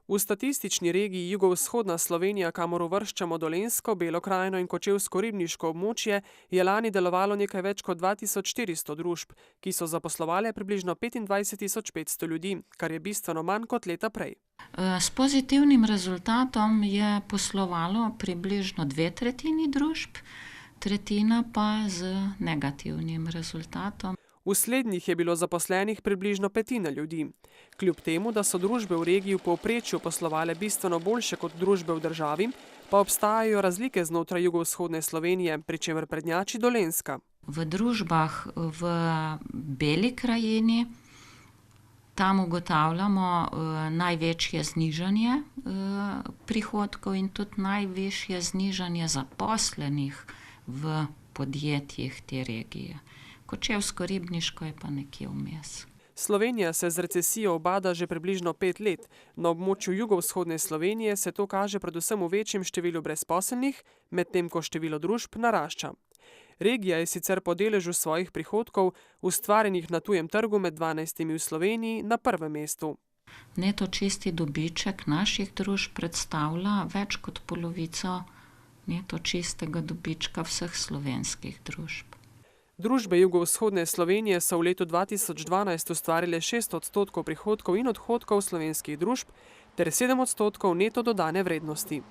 V statistični regiji jugovzhodna Slovenija, kamor uvrščamo Dolenjsko, Belo krajino in kočevsko ribniško območje, je lani delovalo nekaj več kot 2400 družb, ki so zaposlovale približno 25.500 ljudi, kar je bistveno manj kot leta prej. S pozitivnim rezultatom je poslovalo približno 2/3 družb, tretjina pa z negativnim rezultatom. V slednjih je bilo zaposlenih približno 1/5 ljudi. Kljub temu, da so družbe v regiji v povprečju poslovale bistveno boljše kot družbe v državi, pa obstajajo razlike znotraj jugovzhodne Slovenije, pri čemer prednjači Dolenjska. V družbah v Beli krajini tam ugotavljamo največje znižanje prihodkov in tudi najvišje znižanje zaposlenih v podjetjih te regije. Kočevsko-ribniško je pa nekje vmes. Slovenija se z recesijo ubada že približno 5 let. Na območju jugovzhodne Slovenije se to kaže predvsem v večjem številu brezposelnih, medtem ko število družb narašča. Regija je sicer po deležu svojih prihodkov, ustvarjenih na tujem trgu med 12 v Sloveniji, na prvem mestu. Neto čisti dobiček naših družb predstavlja več kot polovico neto čistega dobička vseh slovenskih družb. Družbe jugovzhodne Slovenije so v letu 2012 ustvarile 6% prihodkov in odhodkov slovenskih družb ter 7% neto dodane vrednosti.